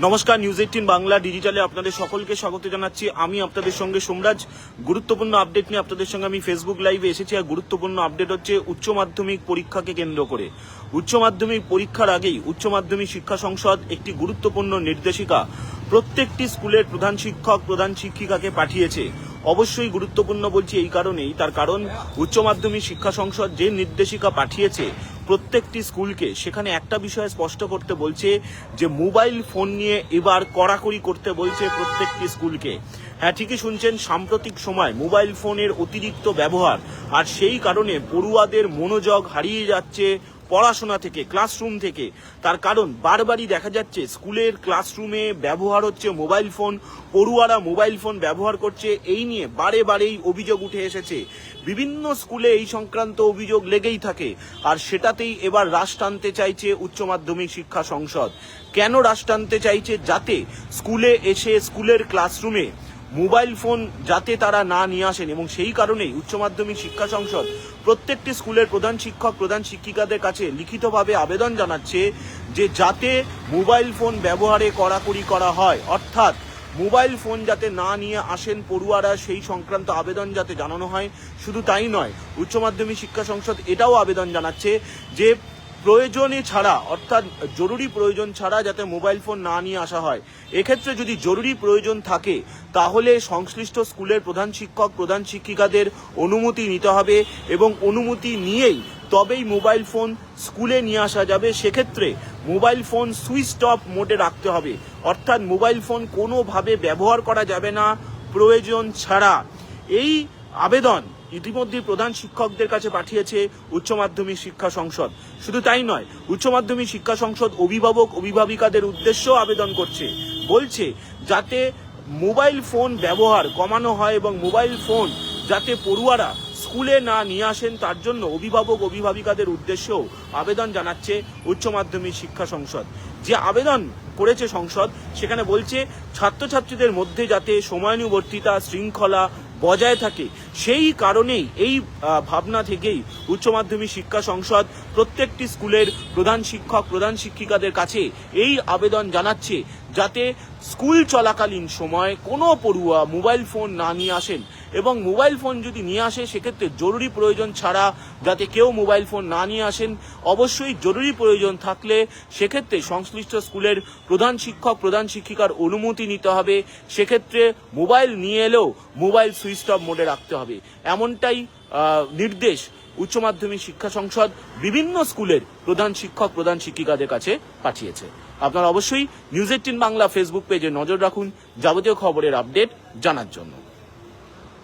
নমস্কার, নিউজ 18 বাংলা ডিজিটালে আপনাদের সকলকে স্বাগত জানাচ্ছি। আমি আপনাদের সঙ্গে সোমরাজ। গুরুত্বপূর্ণ আপডেট নিয়ে আপনাদের সঙ্গে আমি ফেসবুক লাইভে এসেছি। আর গুরুত্বপূর্ণ আপডেট হচ্ছে উচ্চ মাধ্যমিক পরীক্ষাকে কেন্দ্র করে। উচ্চ মাধ্যমিক পরীক্ষার আগেই উচ্চ মাধ্যমিক শিক্ষা সংসদ একটি গুরুত্বপূর্ণ নির্দেশিকা প্রত্যেকটি স্কুলের প্রধান শিক্ষক প্রধান শিক্ষিকাকে পাঠিয়েছে। অবশ্যই গুরুত্বপূর্ণ বলছি এই কারণেই, তার কারণ উচ্চ মাধ্যমিক শিক্ষা সংসদ যে নির্দেশিকা পাঠিয়েছে প্রত্যেকটি স্কুলকে, সেখানে একটা বিষয় স্পষ্ট করতে বলছে যে মোবাইল ফোন নিয়ে এবার কড়াকড়ি করতে বলছে প্রত্যেকটি স্কুলকে। হ্যাঁ, ঠিকই শুনছেন, সাম্প্রতিক সময় মোবাইল ফোনের অতিরিক্ত ব্যবহার, আর সেই কারণে পড়ুয়াদের মনোযোগ হারিয়ে যাচ্ছে পড়াশোনা থেকে, ক্লাসরুম থেকে। তার কারণ বারবারই দেখা যাচ্ছে স্কুলের ক্লাসরুমে ব্যবহার হচ্ছে মোবাইল ফোন, পড়ুয়ারা মোবাইল ফোন ব্যবহার করছে। এই নিয়ে বারেই অভিযোগ উঠে এসেছে। বিভিন্ন স্কুলে এই সংক্রান্ত অভিযোগ লেগেই থাকে, আর সেটাতেই এবার রাশ টানতে চাইছে উচ্চ মাধ্যমিক শিক্ষা সংসদ। কেন রাশ টানতে চাইছে? যাতে স্কুলে এসে স্কুলের ক্লাসরুমে মোবাইল ফোন যাতে তারা না নিয়ে আসেন, এবং সেই কারণেই উচ্চ মাধ্যমিক শিক্ষা সংসদ প্রত্যেকটি স্কুলের প্রধান শিক্ষক প্রধান শিক্ষিকাদের কাছে লিখিতভাবে আবেদন জানাচ্ছে যে যাতে মোবাইল ফোন ব্যবহারে কড়াকড়ি করা হয়, অর্থাৎ মোবাইল ফোন যাতে না নিয়ে আসেন পড়ুয়ারা, সেই সংক্রান্ত আবেদন যাতে জানানো হয়। শুধু তাই নয়, উচ্চ মাধ্যমিক শিক্ষা সংসদ এটাও আবেদন জানাচ্ছে যে প্রয়োজনে ছাড়া, অর্থাৎ জরুরি প্রয়োজন ছাড়া যাতে মোবাইল ফোন না নিয়ে আসা হয়। এক্ষেত্রে যদি জরুরি প্রয়োজন থাকে তাহলে সংশ্লিষ্ট স্কুলের প্রধান শিক্ষক প্রধান শিক্ষিকাদের অনুমতি নিতে হবে, এবং অনুমতি নিয়েই তবেই মোবাইল ফোন স্কুলে নিয়ে আসা যাবে। সেক্ষেত্রে মোবাইল ফোন সুইচ অফ মোডে রাখতে হবে, অর্থাৎ মোবাইল ফোন কোনোভাবে ব্যবহার করা যাবে না প্রয়োজন ছাড়া। এই আবেদন ইতিমধ্যে প্রধান শিক্ষকদের কাছে পাঠিয়েছে উচ্চ মাধ্যমিক শিক্ষা সংসদ। শুধু তাই নয়, উচ্চ মাধ্যমিক শিক্ষা সংসদ অভিভাবক অভিভাবিকাদের উদ্দেশ্যেও আবেদন করছে, বলছে যাতে মোবাইল ফোন ব্যবহার কমানো হয় এবং মোবাইল ফোন যাতে পড়ুয়ারা স্কুলে না নিয়ে আসেন, তার জন্য অভিভাবক অভিভাবিকাদের উদ্দেশ্যেও আবেদন জানাচ্ছে উচ্চ মাধ্যমিক শিক্ষা সংসদ। যে আবেদন করেছে সংসদ, সেখানে বলছে ছাত্রছাত্রীদের মধ্যে যাতে সময়ানুবর্তিতা শৃঙ্খলা বজায় থাকে, সেই কারণেই এই ভাবনা থেকেই উচ্চ মাধ্যমিক শিক্ষা সংসদ প্রত্যেকটি স্কুলের প্রধান শিক্ষক প্রধান শিক্ষিকাদের কাছে এই আবেদন জানাচ্ছে যাতে স্কুল চলাকালীন সময় কোনো পড়ুয়া মোবাইল ফোন না নিয়ে আসেন, এবং মোবাইল ফোন যদি নিয়ে আসে সেক্ষেত্রে জরুরি প্রয়োজন ছাড়া যাতে কেউ মোবাইল ফোন না নিয়ে আসেন। অবশ্যই জরুরি প্রয়োজন থাকলে সেক্ষেত্রে সংশ্লিষ্ট স্কুলের প্রধান শিক্ষক প্রধান শিক্ষিকার অনুমতি নিতে হবে। সেক্ষেত্রে মোবাইল নিয়ে এলেও মোবাইল সুইচ অফ মোডে রাখতে হবে, এমনটাই নির্দেশ উচ্চ মাধ্যমিক শিক্ষা সংসদ বিভিন্ন স্কুলের প্রধান শিক্ষক প্রধান শিক্ষিকাদের কাছে পাঠিয়েছে। আপনারা অবশ্যই নিউজ 18 বাংলা ফেসবুক পেজে নজর রাখুন যাবতীয় খবরের আপডেট জানার জন্য।